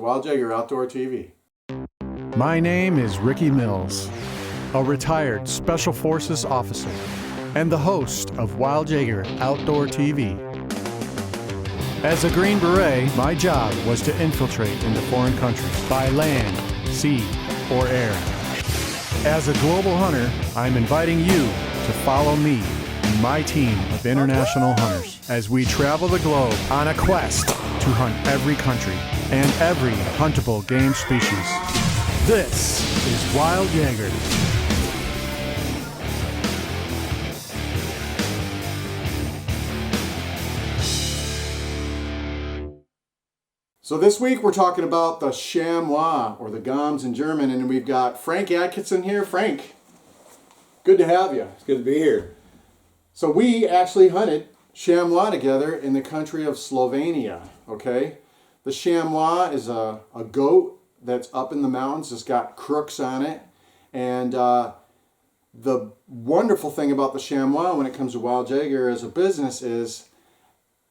Wild Jaeger Outdoor TV. My name is Ricky Mills, a retired Special Forces officer and the host of Wild Jaeger Outdoor TV. As a Green Beret, my job was to infiltrate into foreign countries by land, sea, or air. As a global hunter, I'm inviting you to follow me and my team of international hunters as we travel the globe on a quest to hunt every country and every huntable game species. This is Wild Jaeger. So this week we're talking about the Chamois, or the Gams in German, and we've got Frank Adkinson here. Frank, good to have you. It's good to be here. So we actually hunted chamois together in the country of Slovenia, okay? The chamois is a goat that's up in the mountains. It's got crooks on it. And the wonderful thing about the chamois when it comes to Wild Jaeger as a business is,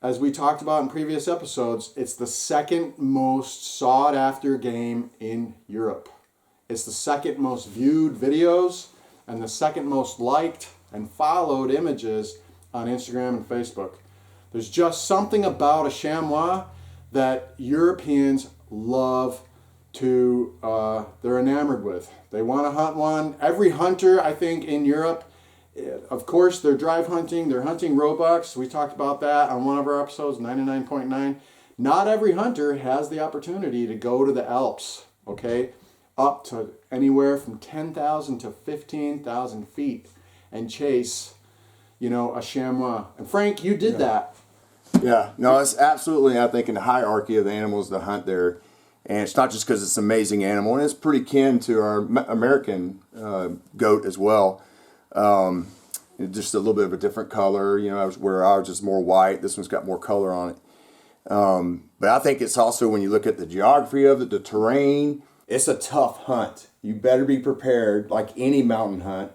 as we talked about in previous episodes, it's the second most sought after game in Europe. It's the second most viewed videos and the second most liked and followed images on Instagram and Facebook. There's just something about a chamois that Europeans love to, they're enamored with. They want to hunt one. Every hunter, I think, in Europe, of course, they're drive hunting, they're hunting roebucks. We talked about that on one of our episodes, 99.9. Not every hunter has the opportunity to go to the Alps, okay? Up to anywhere from 10,000 to 15,000 feet and chase, a chamois. And Frank, you did that. Yeah, no, it's absolutely, I think, in the hierarchy of the animals to hunt there. And it's not just because it's an amazing animal, and it's pretty kin to our American goat as well. Just a little bit of a different color, where ours is more white. This one's got more color on it. But I think it's also, when you look at the geography of it, the terrain, it's a tough hunt. You better be prepared, like any mountain hunt,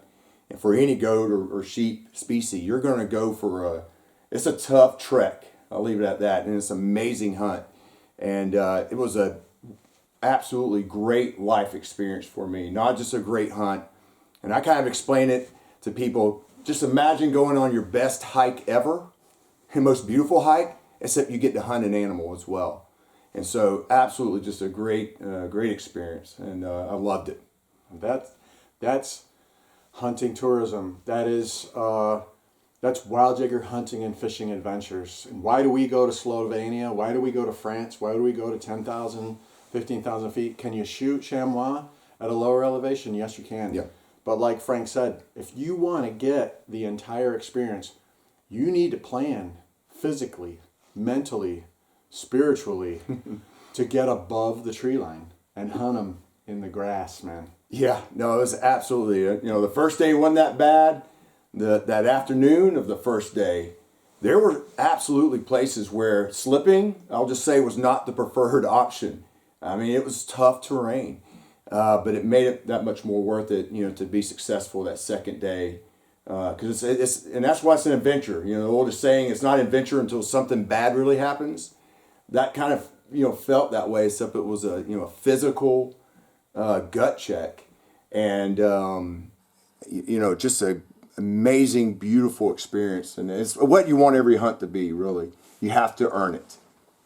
and for any goat or sheep species, you're going to go it's a tough trek. I'll leave it at that. And it's an amazing hunt. And it was a absolutely great life experience for me. Not just a great hunt. And I kind of explain it to people. Just imagine going on your best hike ever, the most beautiful hike, except you get to hunt an animal as well. And so absolutely just a great experience. And I loved it. That's hunting tourism. That's Wild Jaeger hunting and fishing adventures. And why do we go to Slovenia? Why do we go to France? Why do we go to 10,000, 15,000 feet? Can you shoot chamois at a lower elevation? Yes, you can. Yeah. But like Frank said, if you want to get the entire experience, you need to plan physically, mentally, spiritually to get above the tree line and hunt them in the grass, man. Yeah, no, it was absolutely, the first day wasn't that bad. That afternoon of the first day, there were absolutely places where slipping, I'll just say, was not the preferred option. I mean, it was tough terrain, but it made it that much more worth it, to be successful that second day. Because it's and that's why it's an adventure. The oldest saying, it's not an adventure until something bad really happens. That kind of, felt that way, except it was a physical gut check, and just a amazing, beautiful experience. And it's what you want every hunt to be, really. You have to earn it.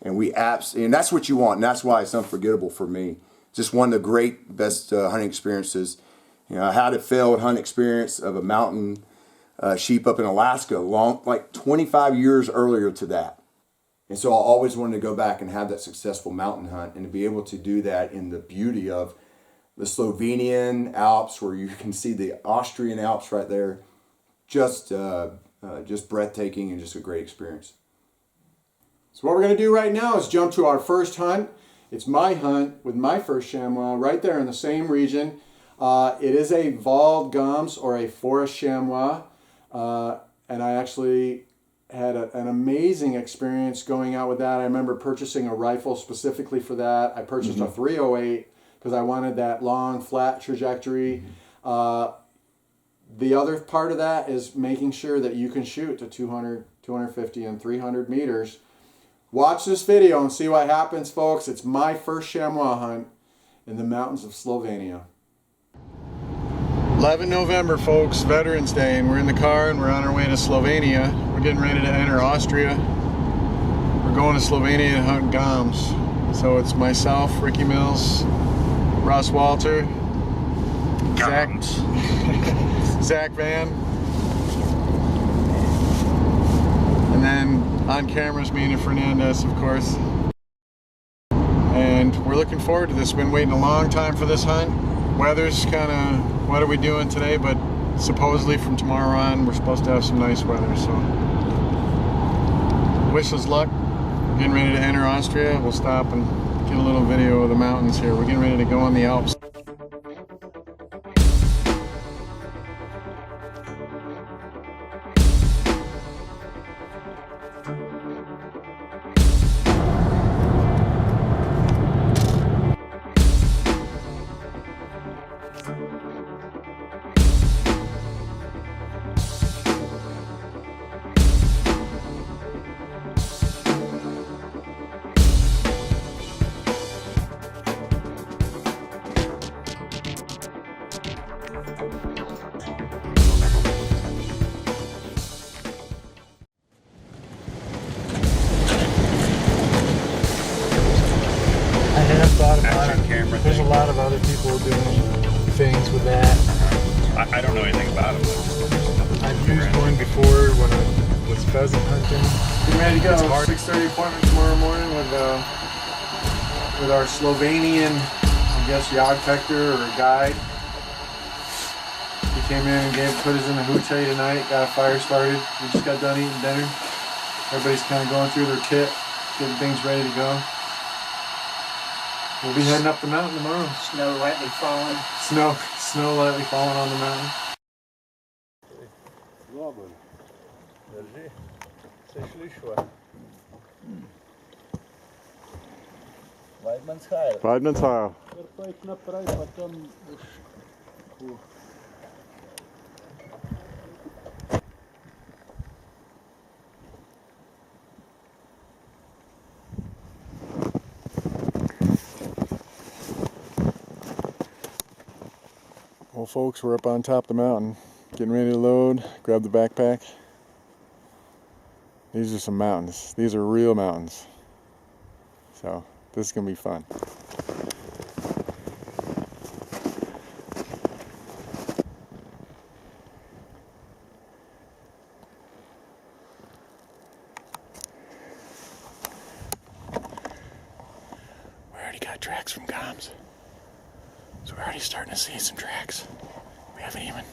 And and that's what you want, and that's why it's unforgettable for me. Just one of the best hunting experiences. I had a failed hunt experience of a mountain sheep up in Alaska, like 25 years earlier to that. And so I always wanted to go back and have that successful mountain hunt, and to be able to do that in the beauty of the Slovenian Alps, where you can see the Austrian Alps right there. Just breathtaking, and just a great experience. So what we're going to do right now is jump to our first hunt. It's my hunt with my first chamois right there in the same region. It is a Wald Gams, or a forest chamois, and I actually had an amazing experience going out with that. I remember purchasing a rifle specifically for that. I purchased a 308 because I wanted that long, flat trajectory. The other part of that is making sure that you can shoot to 200, 250, and 300 meters Watch this video and see what happens, folks. It's my first chamois hunt in the mountains of Slovenia. 11 November, folks, Veterans Day, and we're in the car and we're on our way to Slovenia. We're getting ready to enter Austria. We're going to Slovenia to hunt gams. So it's myself, Ricky Mills, Russ Walter, Zach Van, and then on camera's Mina Fernandez, of course. And we're looking forward to this. Been waiting a long time for this hunt. Weather's kind of, what are we doing today? But supposedly from tomorrow on, we're supposed to have some nice weather. So wish us luck. We're getting ready to enter Austria. We'll stop and get a little video of the mountains here. We're getting ready to go on the Alps. There's a lot of other people doing things with that. I don't know anything about them. I've used one before when I was pheasant hunting. Getting ready to go. 6:30 appointment tomorrow morning with our Slovenian, I guess, Jaeger or guide. He came in and put us in the huche tonight. Got a fire started. We just got done eating dinner. Everybody's kind of going through their kit, getting things ready to go. We'll be heading up the mountain tomorrow. Snow lightly falling. Snow lightly falling on the mountain. Weidman's Heil. Well, folks, we're up on top of the mountain, getting ready to load, grab the backpack. These are some mountains. These are real mountains. So, this is going to be fun. We already got tracks from gams. So we're already starting to see some tracks. We haven't even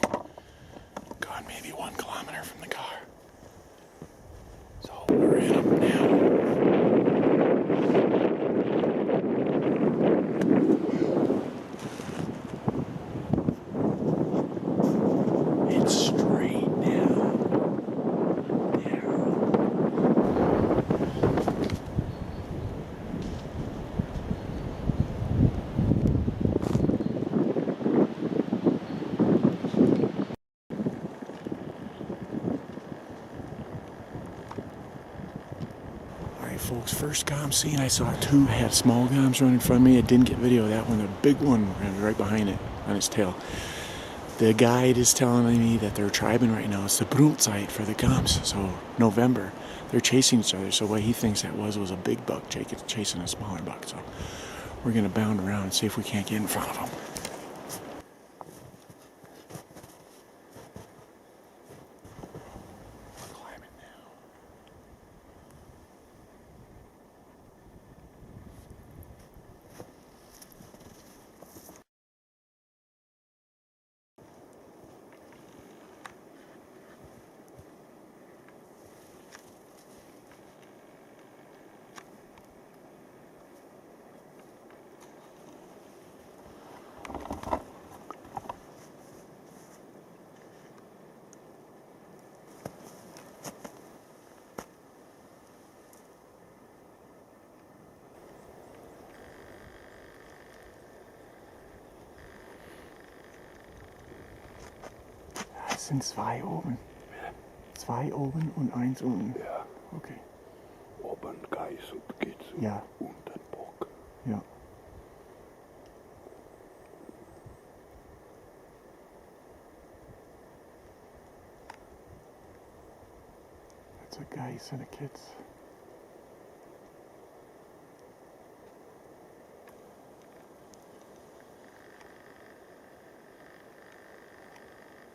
gone maybe 1 kilometer from the car. So we're in them now. It's straight now. Folks, first gam seen, I saw 2 had small gams running in front of me. I didn't get video of that one. The big one ran right behind it on his tail. The guide is telling me that they're tribing right now. It's the broodtijd for the gams, so November. They're chasing each other, so what he thinks that was a big buck chasing a smaller buck. So we're going to bound around and see if we can't get in front of them. Es sind 2 oben. 2 oben und 1 unten. Ja. Okay. oben Geisut geht's Ja. und den Bock. Ja. That's a geese and a kids.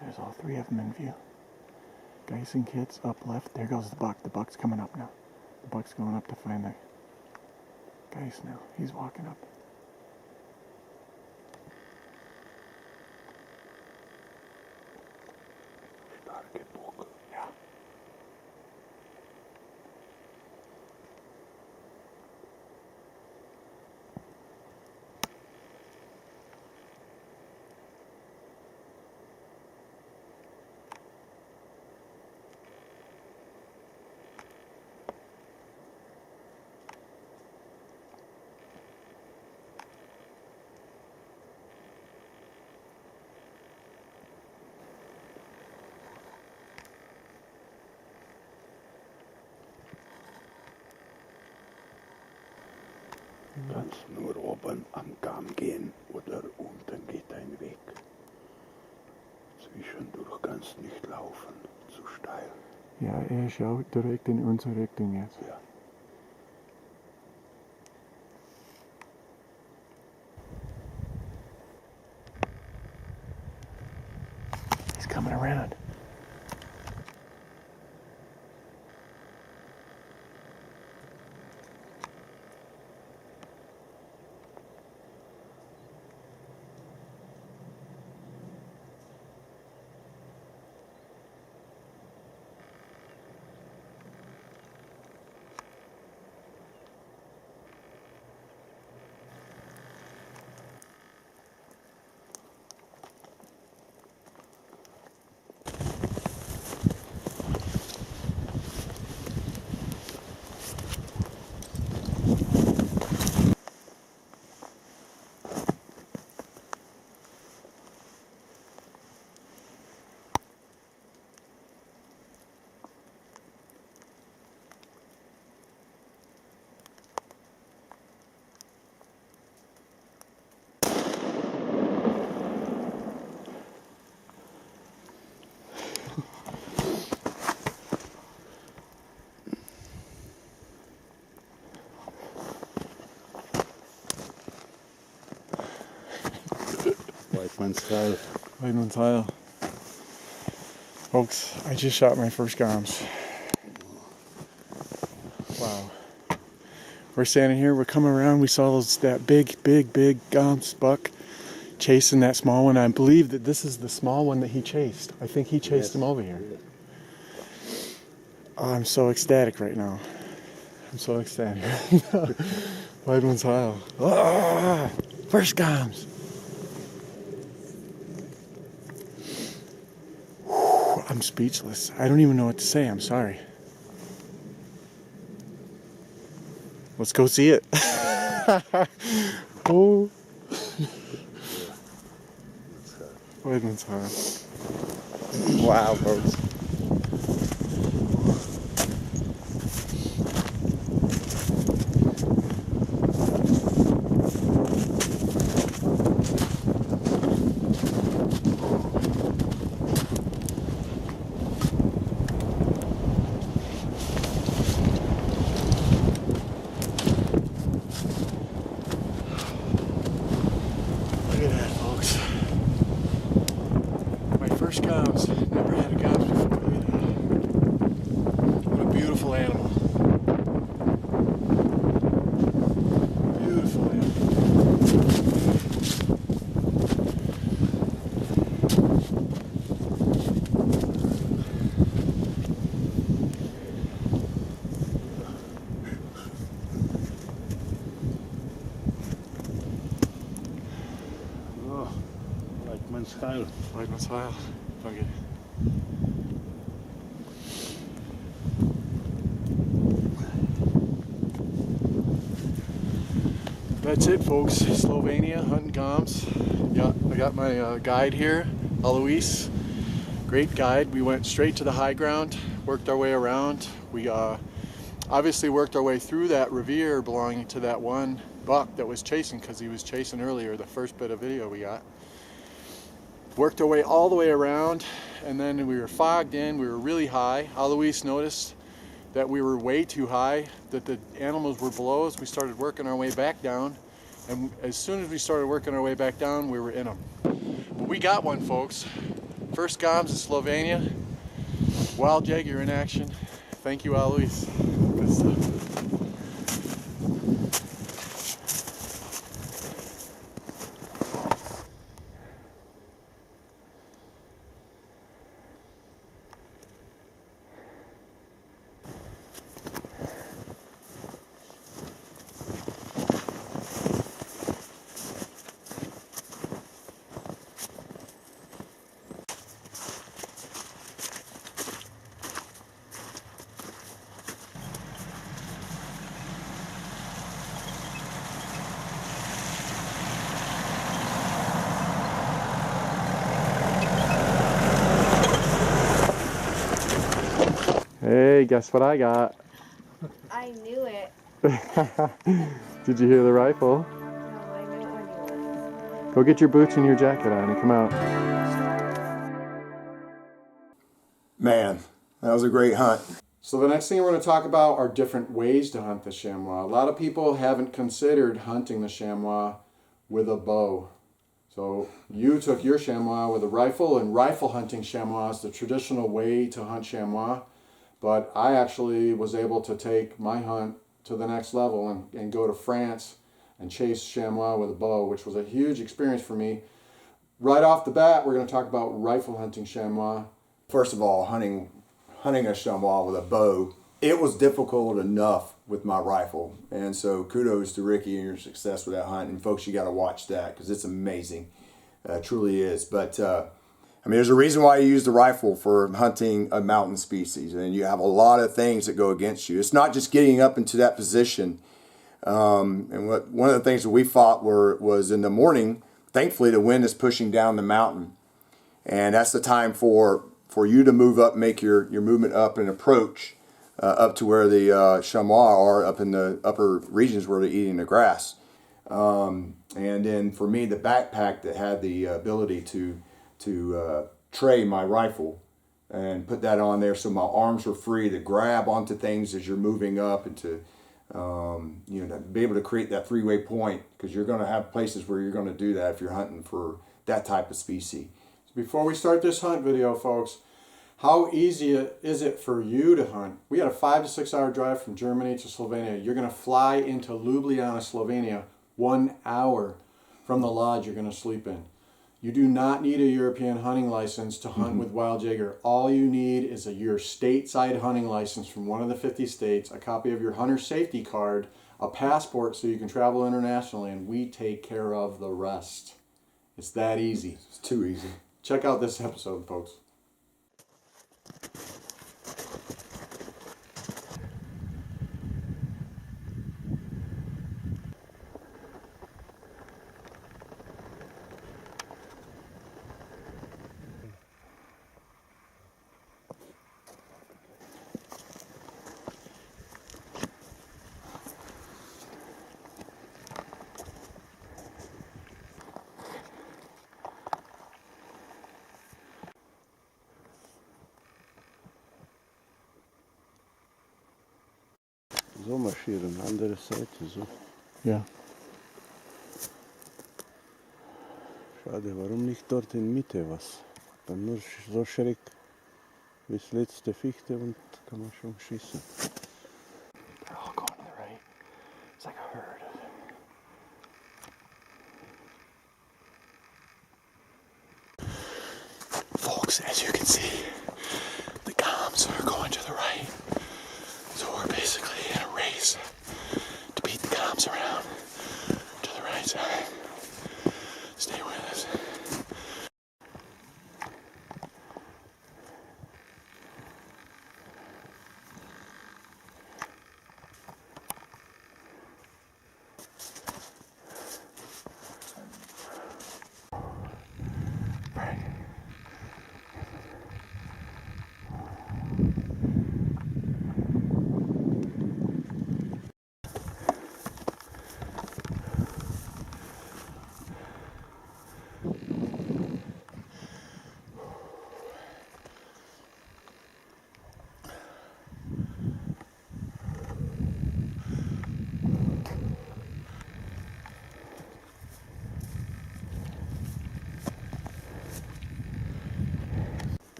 There's all three of them in view. Geese and kids up left. There goes the buck. The buck's coming up now. The buck's going up to find the geese now. He's walking up. Starke Bock. Yeah. Kannst nur oben am Kamm gehen oder unten geht ein Weg. Zwischendurch kannst nicht laufen, zu steil. Ja, er schaut direkt in unsere Richtung jetzt. Ja. He's coming around. Whiteman style. Whiteman style. Folks, I just shot my first goms. Wow. We're standing here, we're coming around, we saw that big goms buck chasing that small one. I believe that this is the small one that he chased. I think he chased him over here. Oh, I'm so ecstatic right now. I'm so ecstatic. Whiteman style. Ah, first goms. I'm speechless. I don't even know what to say. I'm sorry. Let's go see it. Oh. Whiteman's hot. Wow, folks. Look at that, folks. My first goms. Never had a goms before. Look at that. What a beautiful animal. Beautiful animal. Oh, Whiteman style. Whiteman style. Okay. That's it, folks. Slovenia, hunting goms. Yeah, I got my guide here, Alois. Great guide. We went straight to the high ground, worked our way around. We Obviously worked our way through that revier belonging to that one buck that was chasing, because he was chasing earlier, the first bit of video we got. Worked our way all the way around, and then we were fogged in. We were really high. Alois noticed that we were way too high, that the animals were below us. We started working our way back down, and as soon as we started working our way back down, we were in them. But we got one, folks. First GOMS in Slovenia. Wild Jaeger in action. Thank you, Alois. Good stuff. Hey, guess what I got? I knew it. Did you hear the rifle? No, I knew it when you was. Go get your boots and your jacket on and come out. Man, that was a great hunt. So the next thing we're going to talk about are different ways to hunt the chamois. A lot of people haven't considered hunting the chamois with a bow. So you took your chamois with a rifle, and rifle hunting chamois is the traditional way to hunt chamois. But I actually was able to take my hunt to the next level and go to France and chase chamois with a bow, which was a huge experience for me. Right off the bat, we're going to talk about rifle hunting chamois. First of all, hunting a chamois with a bow, it was difficult enough with my rifle. And so kudos to Ricky and your success with that hunt. And folks, you got to watch that because it's amazing. It truly is. But I mean, there's a reason why you use the rifle for hunting a mountain species, and you have a lot of things that go against you. It's not just getting up into that position. And one of the things that we fought was in the morning. Thankfully, the wind is pushing down the mountain, and that's the time for you to move up, make your movement up and approach up to where the chamois are, up in the upper regions where they're eating the grass. And then for me, the backpack that had the ability to tray my rifle and put that on there so my arms were free to grab onto things as you're moving up, and to to be able to create that three-way point, because you're going to have places where you're going to do that if you're hunting for that type of species. Before we start this hunt video, folks, how easy is it for you to hunt? We had a 5 to 6 hour drive from Germany to Slovenia. You're going to fly into Ljubljana, Slovenia, 1 hour from the lodge you're going to sleep in. You do not need a European hunting license to hunt with wild Jaeger. All you need is your stateside hunting license from one of the 50 states, a copy of your hunter safety card, a passport so you can travel internationally, and we take care of the rest. It's that easy. It's too easy. Check out this episode, folks. So marschieren, andere Seite, so. Ja. Schade, warum nicht dort in Mitte was? Dann nur so schräg bis letzte Fichte und kann man schon schießen. They're all going to the right. It's like a herd. Folks, as you can see, the GOMS are going to the right. So we're basically in a race to beat the GOMS around to the right side. Stay with us.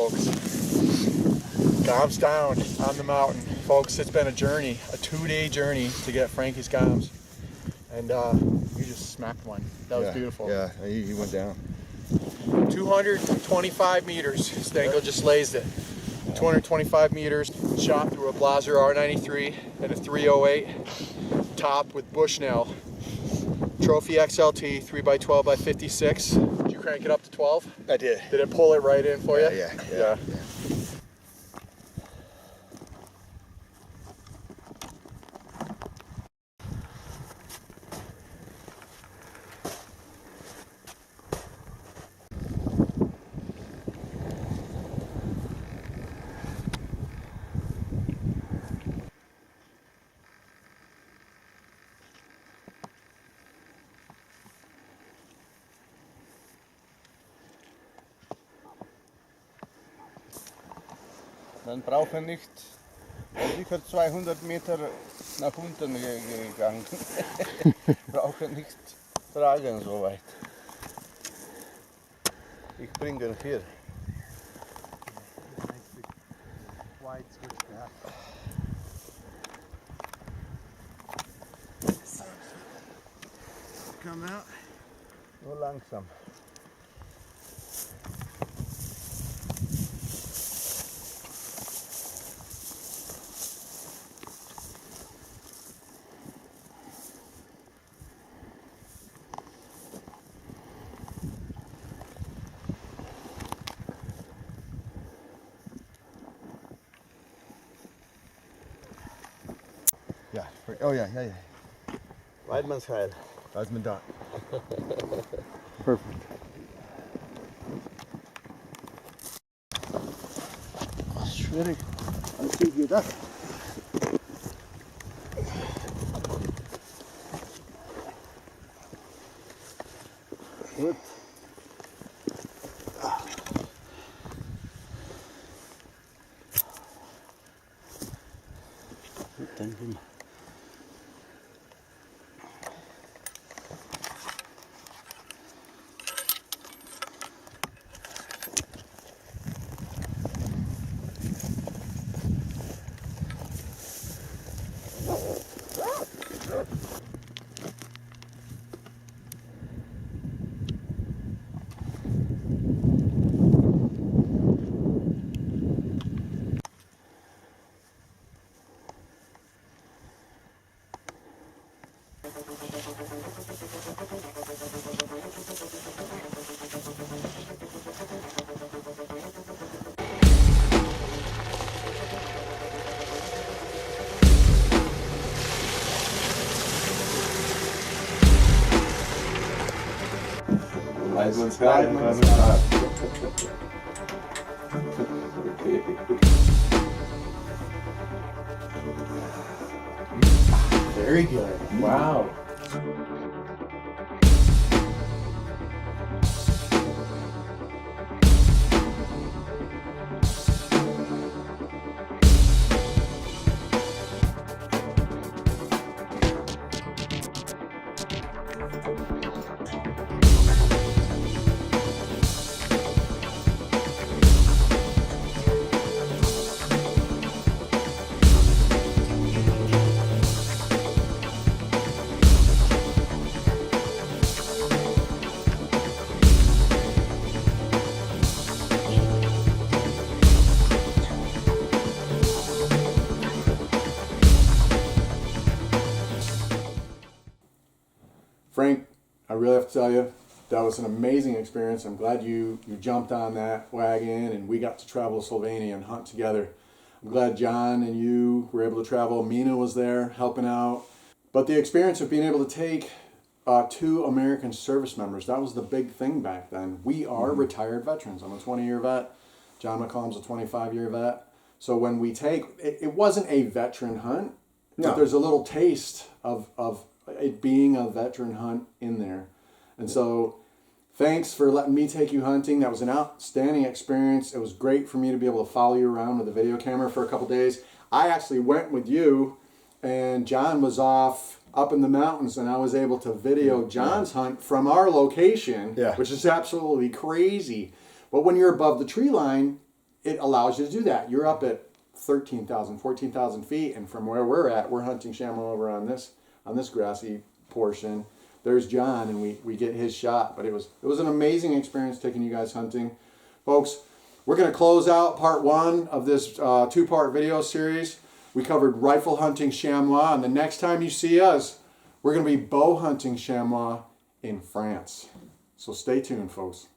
folks. Goms down on the mountain. Folks, it's been a journey, a 2-day journey to get Frankie's goms. And you just smacked one. That was beautiful. Yeah, he went down. 225 meters. Stanko just lazed it. 225 meters, shot through a Blaser R93 and a 308 top with Bushnell. Trophy XLT 3x12x56. Did you crank it up to 12? I did. Did it pull it right in for you? Yeah. Man braucht nicht sicher 200 Meter nach unten gegangen. Brauche nicht tragen so weit. Ich bringe ihn hier. Come out. Nur langsam. Yeah. Oh yeah. Weidmannsheil. That's my dot. Perfect. Schwierig. Als ich gedacht. Gut. Gut, danke mal. Very good. Wow. Frank, I really have to tell you, that was an amazing experience. I'm glad you jumped on that wagon and we got to travel to Slovenia and hunt together. I'm glad John and you were able to travel. Mina was there helping out. But the experience of being able to take 2 American service members, that was the big thing back then. We are retired veterans. I'm a 20-year vet. John McCollum's a 25-year vet. So when we take, it wasn't a veteran hunt, but there's a little taste of it being a veteran hunt in there. And so thanks for letting me take you hunting. That was an outstanding experience. It was great for me to be able to follow you around with a video camera for a couple days. I actually went with you, and John was off up in the mountains, and I was able to video John's hunt from our location, which is absolutely crazy. But when you're above the tree line, it allows you to do that. You're up at 13,000, 14,000 feet, and from where we're at, we're hunting chamois over on this grassy portion. There's John, and we get his shot. But it was an amazing experience taking you guys hunting, folks. We're going to close out part 1 of this 2-part video series. We covered rifle hunting chamois, and the next time you see us, we're going to be bow hunting chamois in France. So stay tuned, folks.